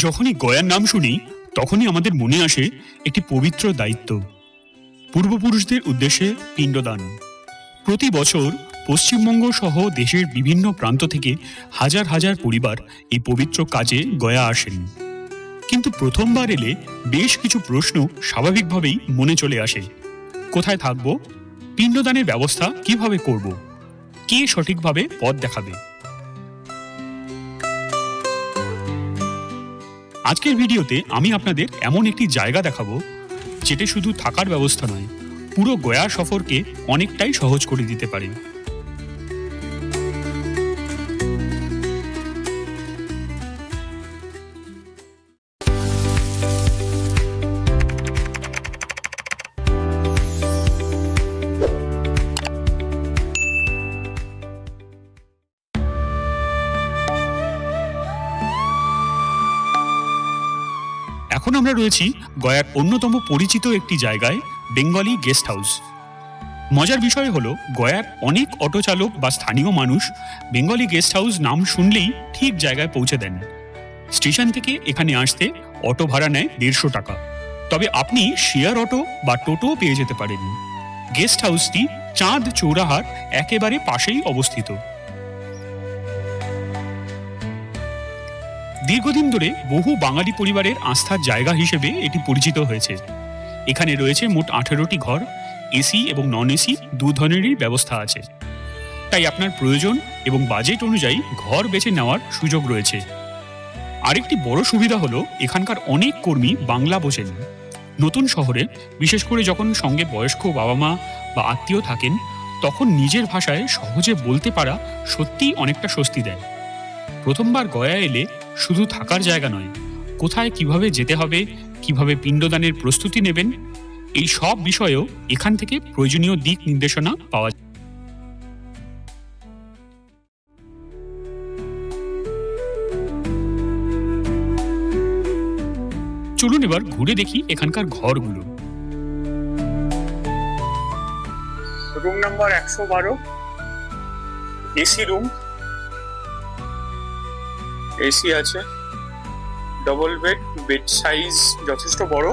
যখনই গয়ার নাম শুনি তখনই আমাদের মনে আসে একটি পবিত্র দায়িত্ব, পূর্বপুরুষদের উদ্দেশ্যে পিণ্ডদান। প্রতি বছর পশ্চিমবঙ্গ সহ দেশের বিভিন্ন প্রান্ত থেকে হাজার হাজার পরিবার এই পবিত্র কাজে গয়া আসেন। কিন্তু প্রথমবার এলে বেশ কিছু প্রশ্ন স্বাভাবিকভাবেই মনে চলে আসে। কোথায় থাকব? পিণ্ডদানের ব্যবস্থা কিভাবে করব? কে সঠিকভাবে পথ দেখাবে? আজকের ভিডিওতে আমি আপনাদের এমন একটি জায়গা দেখাবো যেটা শুধু থাকার ব্যবস্থা নয়, পুরো গয়া সফরকে অনেকটাই সহজ করে দিতে পারে। এখন আমরা রয়েছি গয়ার অন্যতম পরিচিত একটি জায়গায়, বেঙ্গলি গেস্ট হাউস। মজার বিষয় হলো, গয়ার অনেক অটো চালক বা স্থানীয় মানুষ বেঙ্গলি গেস্ট হাউস নাম শুনলেই ঠিক জায়গায় পৌঁছে দেন। স্টেশন থেকে এখানে আসতে অটো ভাড়া নেয় 150 টাকা। তবে আপনি শেয়ার অটো বা টোটোও পেয়ে যেতে পারেন। গেস্ট হাউসটি চাঁদ চৌরাহার একেবারে পাশেই অবস্থিত। দীর্ঘদিন ধরে বহু বাঙালি পরিবারের আস্থার জায়গা হিসেবে এটি পরিচিত হয়েছে। এখানে রয়েছে মোট 18টি ঘর, এসি এবং নন এসি দু ধরনেরই ব্যবস্থা আছে। তাই আপনার প্রয়োজন এবং বাজেট অনুযায়ী ঘর বেছে নেওয়ার সুযোগ রয়েছে। আরেকটি বড় সুবিধা হলো, এখানকার অনেক কর্মী বাংলা বোঝেন। নতুন শহরে বিশেষ করে যখন সঙ্গে বয়স্ক বাবা মা বা আত্মীয় থাকেন, তখন নিজের ভাষায় সহজে বলতে পারা সত্যিই অনেকটা স্বস্তি দেয়। প্রথমবার গয়া এলে শুধু থাকার জায়গা নয়, কোথায় কিভাবে যেতে হবে, কিভাবে পিণ্ডদানের প্রস্তুতি নেবেন, এই সব বিষয়েও এখান থেকে প্রয়োজনীয় দিক নির্দেশনা পাওয়া যায়। চলুন এবার ঘুরে দেখি এখানকার ঘরগুলো। Room number 112, AC room, AC আছে, ডবল বেড, বেড সাইজ যথেষ্ট বড়।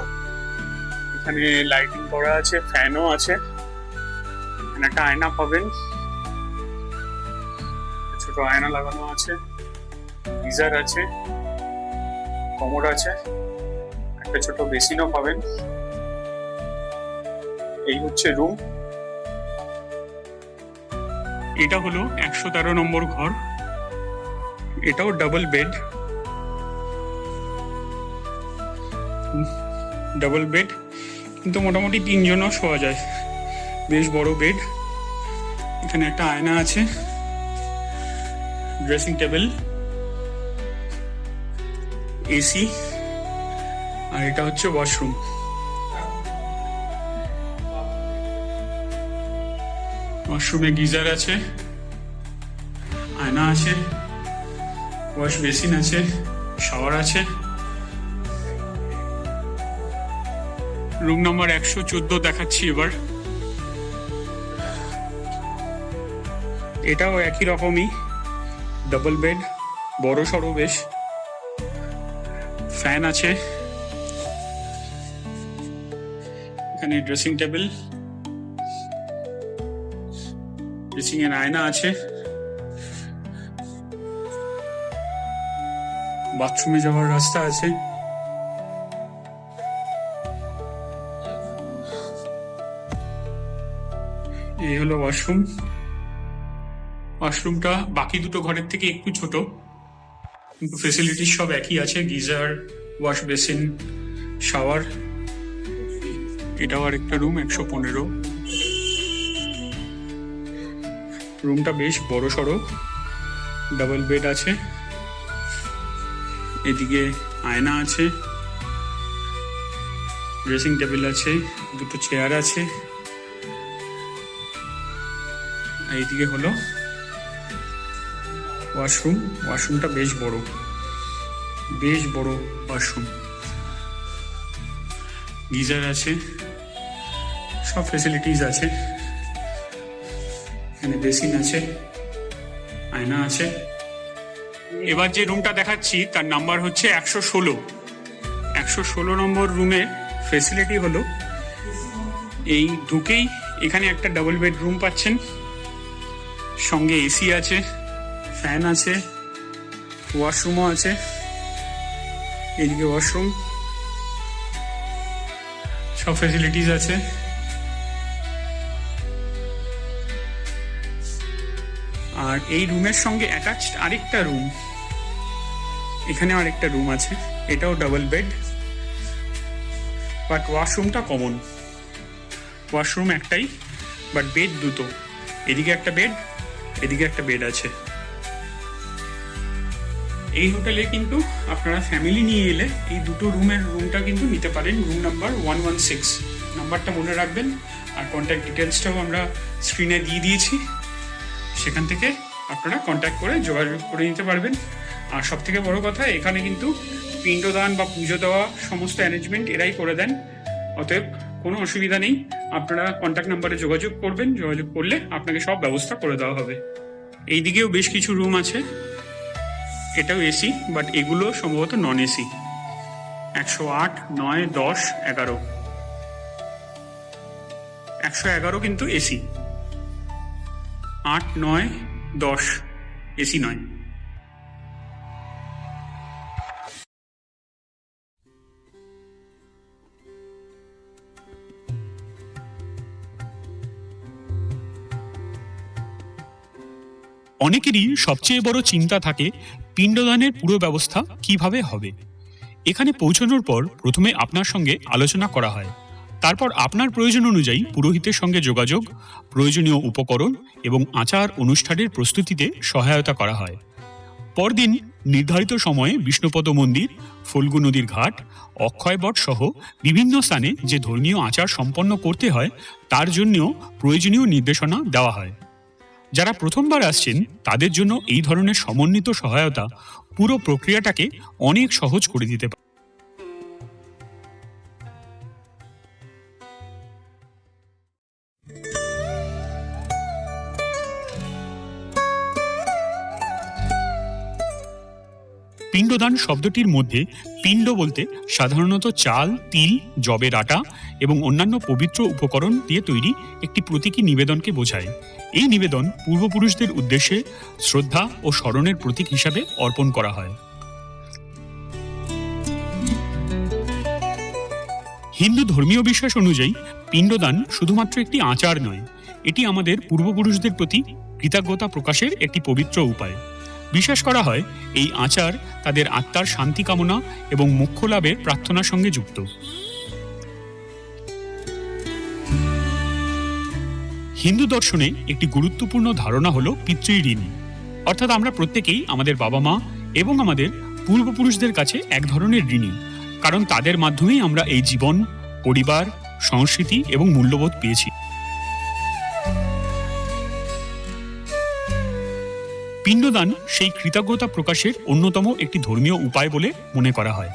এখানে লাইটিং করা আছে, ফ্যানও আছে। এখানে একটা আয়না পাবেন, ছোট আয়না লাগানো আছে, গিজার আছে, কমোড আছে, একটা ছোট বেসিনও পাবেন। এই হচ্ছে রুম। এটা হলো 113 নম্বর ঘর। এটাও ডাবল বেড, কিন্তু মোটামুটি 3 জনও শোয়া যায়। বেশ বড় বেড। এখানে একটা আয়না আছে, ড্রেসিং টেবিল, এসি, আর এটা হচ্ছে ওয়াশরুম। ওয়াশরুমে গিজার আছে, আয়না আছে, ওয়াশ বেসিন আছে, শাওয়ার আছে। রুম নাম্বার 114 দেখাচ্ছি এবার। এটাও একই রকমই, ডাবল বেড, বড় সড়ো বেশ। ফ্যান আছে, এখানে ড্রেসিং টেবিল, ড্রেসিং এর আয়না আছে, বাথরুমে যাওয়ার রাস্তা আছে। এই হলো ওয়াশরুম। ওয়াশরুমটা বাকি দুটো ঘরের থেকে একটু ছোট, কিন্তু ফেসিলিটি সব একই আছে, গিজার, ওয়াশ বেসিন, শাওয়ার। এটাও আরেকটা রুম, 115। রুমটা বেশ বড় সড়ো, ডাবল বেড আছে, এদিকে আয়না আছে, ড্রেসিং টেবিল আছে, দুটো চেয়ার আছে। এইদিকে হলো ওয়াশরুম। ওয়াশরুমটা বেশ বড় ওয়াশরুম। গিজার আছে, সব ফেসিলিটিস আছে। এখানে বেসিন আছে, আয়না আছে, এবার যে রুমটা দেখাচ্ছি তার নাম্বার হচ্ছে 116। 116 নম্বর রুমের ফেসিলিটি হলো এই ঢুকেই এখানে একটা ডাবল বেডরুম পাচ্ছেন, সঙ্গে এসি আছে, ফ্যান আছে, ওয়াশরুমও আছে। এদিকে ওয়াশরুম, সব ফেসিলিটিস আছে। আর এই রুমের সঙ্গে অ্যাটাচড আরেকটা রুম, এখানে আরেকটা রুম আছে, এটাও ডাবল বেড, বাট ওয়াশরুমটা কমন। ওয়াশরুম একটাই, বাট বেড দুটো, এদিকে একটা বেড, এদিকে একটা বেড আছে। এই হোটেলে কিন্তু আপনারা ফ্যামিলি নিয়ে এলে এই দুটো রুমটা কিন্তু নিতে পারেন। রুম নাম্বার 116, নাম্বারটা মনে রাখবেন। আর কন্ট্যাক্ট ডিটেলসটাও আমরা স্ক্রিনে দিয়ে দিয়েছি, সেখান থেকে আপনারা কন্ট্যাক্ট করে যোগাযোগ করে নিতে পারবেন। আর সব থেকে বড় কথা, এখানে কিন্তু পিণ্ডদান বা পুজো দেওয়া সমস্ত অ্যারেঞ্জমেন্ট এরাই করে দেন, অতএব কোনো অসুবিধা নেই। আপনারা কন্ট্যাক্ট নাম্বারে যোগাযোগ করবেন, যোগাযোগ করলে আপনাকে সব ব্যবস্থা করে দেওয়া হবে। এই দিকেও বেশ কিছু রুম আছে, এটাও এসি, বাট এগুলো সম্ভবত নন এসি। 108, 9, 10, 11, 111 কিন্তু এসি, 8, 9, 10 এসি নয়। অনেকেরই সবচেয়ে বড় চিন্তা থাকে পিণ্ডদানের পুরো ব্যবস্থা কিভাবে হবে। এখানে পৌঁছানোর পর প্রথমে আপনার সঙ্গে আলোচনা করা হয়, তারপর আপনার প্রয়োজন অনুযায়ী পুরোহিতের সঙ্গে যোগাযোগ, প্রয়োজনীয় উপকরণ এবং আচার অনুষ্ঠানের প্রস্তুতিতে সহায়তা করা হয়। পরদিন নির্ধারিত সময়ে বিষ্ণুপদ মন্দির, ফল্গু নদীর ঘাট, অক্ষয়বট সহ বিভিন্ন স্থানে যে ধর্মীয় আচার সম্পন্ন করতে হয় তার জন্যও প্রয়োজনীয় নির্দেশনা দেওয়া হয়। যারা প্রথমবার আসছেন তাদের জন্য এই ধরনের সমন্বিত সহায়তা পুরো প্রক্রিয়াটাকে অনেক সহজ করে দিতে পারে। পিণ্ডদান শব্দটির মধ্যে পিণ্ড বলতে সাধারণত চাল, তিল, যবের আটা এবং অন্যান্য পবিত্র উপকরণ দিয়ে তৈরি একটি প্রতীকী নিবেদনকে বোঝায়। এই নিবেদন পূর্বপুরুষদের উদ্দেশ্যে শ্রদ্ধা ও স্মরণের প্রতীক হিসাবে অর্পণ করা হয়। হিন্দু ধর্মীয় বিশ্বাস অনুযায়ী পিণ্ডদান শুধুমাত্র একটি আচার নয়, এটি আমাদের পূর্বপুরুষদের প্রতি কৃতজ্ঞতা প্রকাশের একটি পবিত্র উপায়। বিশ্বাস করা হয় এই আচার তাদের আত্মার শান্তি কামনা এবং মোক্ষ লাভের প্রার্থনার সঙ্গে যুক্ত। হিন্দু দর্শনে একটি গুরুত্বপূর্ণ ধারণা হলো পিতৃঋণ, অর্থাৎ আমরা প্রত্যেকেই আমাদের বাবা মা এবং আমাদের পূর্বপুরুষদের কাছে এক ধরনের ঋণী, কারণ তাদের মাধ্যমেই আমরা এই জীবন, পরিবার, সংস্কৃতি এবং মূল্যবোধ পেয়েছি। পিণ্ডদান সেই কৃতজ্ঞতা প্রকাশের অন্যতম একটি ধর্মীয় উপায় বলে মনে করা হয়।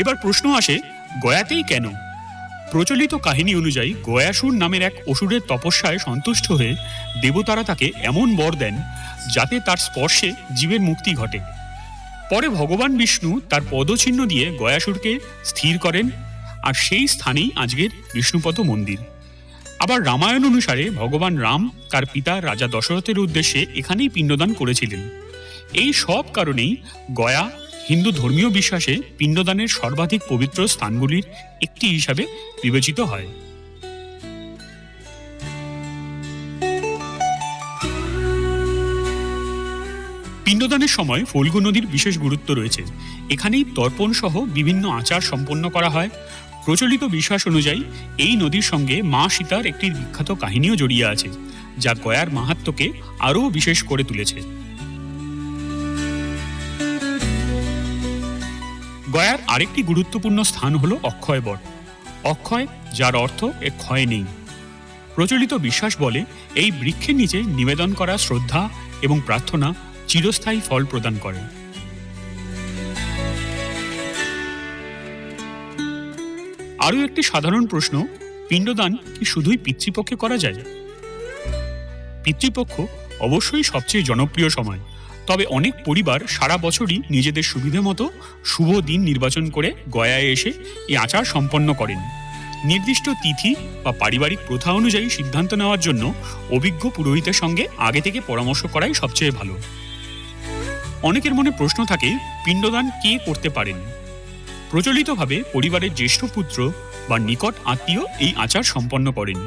এবার প্রশ্ন আসে, গয়াতেই কেন? প্রচলিত কাহিনী অনুযায়ী গয়াসুর নামের এক অসুরের তপস্যায় সন্তুষ্ট হয়ে দেবতারা তাকে এমন বর দেন যাতে তার স্পর্শে জীবের মুক্তি ঘটে। পরে ভগবান বিষ্ণু তার পদচিহ্ন দিয়ে গয়াসুরকে স্থির করেন, আর সেই স্থানেই আজকের বিষ্ণুপদ মন্দির। আবার রামায়ণ অনুসারে ভগবান রাম তার পিতা রাজা দশরথের উদ্দেশ্যে এখানেই পিণ্ডদান করেছিলেন। এই সব কারণেই গয়া হিন্দু ধর্মীয় বিশ্বাসে পিণ্ডদানের সর্বাধিক পবিত্র স্থানগুলির একটি হিসাবে বিবেচিত হয়। পিণ্ডদানের সময় ফল্গু নদীর বিশেষ গুরুত্ব রয়েছে। এখানেই তর্পণ সহ বিভিন্ন আচার সম্পন্ন করা হয়। প্রচলিত বিশ্বাস অনুযায়ী এই নদীর সঙ্গে মা সীতার একটি বিখ্যাত কাহিনীও জড়িয়ে আছে, যা গয়ার মাহাত্ম্যকে আরও বিশেষ করে তুলেছে। গয়ার আরেকটি গুরুত্বপূর্ণ স্থান হল অক্ষয়বট। অক্ষয়, যার অর্থ এ ক্ষয় নেই। প্রচলিত বিশ্বাস বলে এই বৃক্ষের নিচে নিবেদন করা শ্রদ্ধা এবং প্রার্থনা চিরস্থায়ী ফল প্রদান করে। আরও একটি সাধারণ প্রশ্ন, পিণ্ডদান কি শুধুই পিতৃপক্ষে করা যায়? পিতৃপক্ষ অবশ্যই সবচেয়ে জনপ্রিয় সময়, তবে অনেক পরিবার সারা বছরই নিজেদের সুবিধে মতো শুভ দিন নির্বাচন করে গয়ায় এসে এই আচার সম্পন্ন করেন। নির্দিষ্ট তিথি বা পারিবারিক প্রথা অনুযায়ী সিদ্ধান্ত নেওয়ার জন্য অভিজ্ঞ পুরোহিতের সঙ্গে আগে থেকে পরামর্শ করাই সবচেয়ে ভালো। অনেকের মনে প্রশ্ন থাকে, পিণ্ডদান কে করতে পারেন? প্রচলিতভাবে পরিবারের জ্যেষ্ঠ পুত্র বা নিকট আত্মীয় এই আচার সম্পন্ন করেন,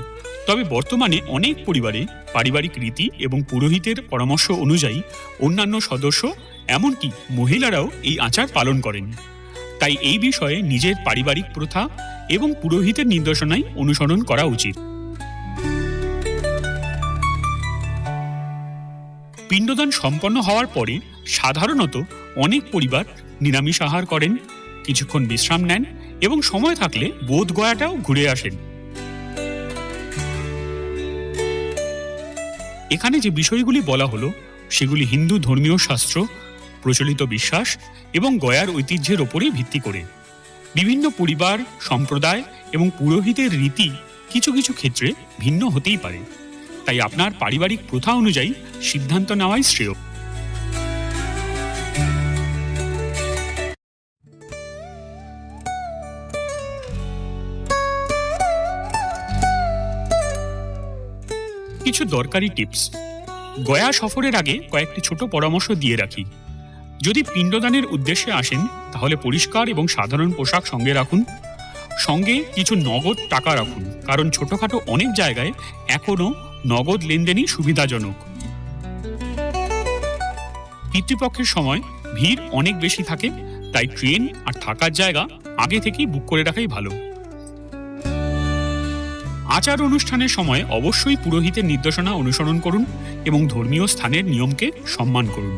তবে বর্তমানে অনেক পরিবারে পারিবারিক রীতি এবং পুরোহিতের পরামর্শ অনুযায়ী অন্যান্য সদস্য, এমনকি মহিলারাও এই আচার পালন করেন। তাই এই বিষয়ে নিজের পারিবারিক প্রথা এবং পুরোহিতের নির্দেশনাই অনুসরণ করা উচিত। পিণ্ডদান সম্পন্ন হওয়ার পরে সাধারণত অনেক পরিবার নিরামিষ আহার করেন, কিছুক্ষণ বিশ্রাম নেন এবং সময় থাকলে বোধ গয়াটাও ঘুরে আসেন। এখানে যে বিষয়গুলি বলা হলো সেগুলি হিন্দু ধর্মীয় শাস্ত্র, প্রচলিত বিশ্বাস এবং গয়ার ঐতিহ্যের ওপরেই ভিত্তি করে। বিভিন্ন পরিবার, সম্প্রদায় এবং পুরোহিতের রীতি কিছু কিছু ক্ষেত্রে ভিন্ন হতেই পারে, তাই আপনার পারিবারিক প্রথা অনুযায়ী সিদ্ধান্ত নেওয়াই শ্রেয়। কিছু দরকারি টিপস। গয়া সফরের আগে কয়েকটি ছোট পরামর্শ দিয়ে রাখি। যদি পিণ্ডদানের উদ্দেশ্যে আসেন তাহলে পরিষ্কার এবং সাধারণ পোশাক সঙ্গে রাখুন। সঙ্গে কিছু নগদ টাকা রাখুন, কারণ ছোটখাটো অনেক জায়গায় এখনও নগদ লেনদেনই সুবিধাজনক। পিতৃপক্ষের সময় ভিড় অনেক বেশি থাকে, তাই ট্রেন আর থাকার জায়গা আগে থেকেই বুক করে রাখাই ভালো। আচার অনুষ্ঠানের সময় অবশ্যই পুরোহিতের নির্দেশনা অনুসরণ করুন এবং ধর্মীয় স্থানের নিয়মকে সম্মান করুন।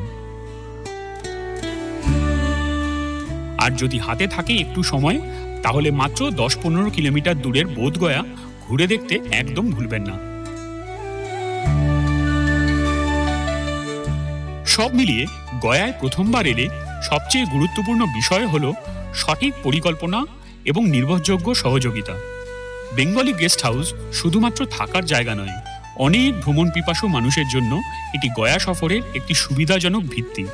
আর যদি হাতে থাকে একটু সময়, তাহলে মাত্র 10-15 কিলোমিটার দূরের বোধগয়া ঘুরে দেখতে একদম ভুলবেন না। সব মিলিয়ে গয়ায় প্রথমবার এলে সবচেয়ে গুরুত্বপূর্ণ বিষয় হল সঠিক পরিকল্পনা এবং নির্ভরযোগ্য সহযোগিতা। বেঙ্গলি গেস্ট হাউস শুধুমাত্র থাকার জায়গা নয়, অনেক ভ্রমণ পিপাসু মানুষের জন্য এটি গয়া সফরের একটি সুবিধাজনক ভিত্তি,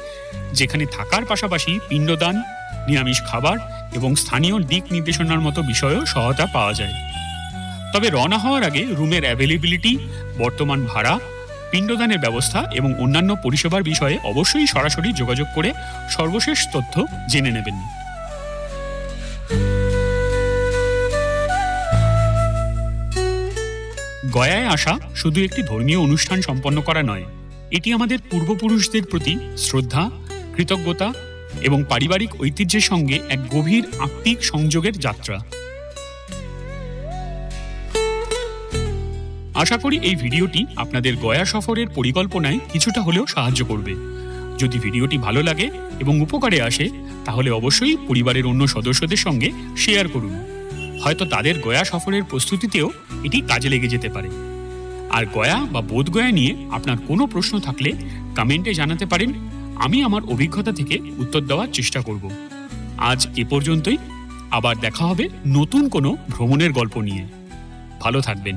যেখানে থাকার পাশাপাশি পিণ্ডদান, নিরামিষ খাবার এবং স্থানীয় দিক নির্দেশনার মতো বিষয়েও সহায়তা পাওয়া যায়। তবে রওনা হওয়ার আগে রুমের অ্যাভেলেবিলিটি, বর্তমান ভাড়া, পিণ্ডদানের ব্যবস্থা এবং অন্যান্য পরিষেবার বিষয়ে অবশ্যই সরাসরি যোগাযোগ করে সর্বশেষ তথ্য জেনে নেবেন। গয়ায় আসা শুধু একটি ধর্মীয় অনুষ্ঠান সম্পন্ন করা নয়, এটি আমাদের পূর্বপুরুষদের প্রতি শ্রদ্ধা, কৃতজ্ঞতা এবং পারিবারিক ঐতিহ্যের সঙ্গে এক গভীর আত্মিক সংযোগের যাত্রা। আশা করি এই ভিডিওটি আপনাদের গয়া সফরের পরিকল্পনায় কিছুটা হলেও সাহায্য করবে। যদি ভিডিওটি ভালো লাগে এবং উপকারে আসে, তাহলে অবশ্যই পরিবারের অন্য সদস্যদের সঙ্গে শেয়ার করুন। হয়তো তাদের গয়া সফরের প্রস্তুতিতেও এটি কাজে লেগে যেতে পারে। আর গয়া বা বোধগয়া নিয়ে আপনার কোনো প্রশ্ন থাকলে কমেন্টে জানাতে পারেন, আমি আমার অভিজ্ঞতা থেকে উত্তর দেওয়ার চেষ্টা করব। আজ এ পর্যন্তই, আবার দেখা হবে নতুন কোনো ভ্রমণের গল্প নিয়ে। ভালো থাকবেন।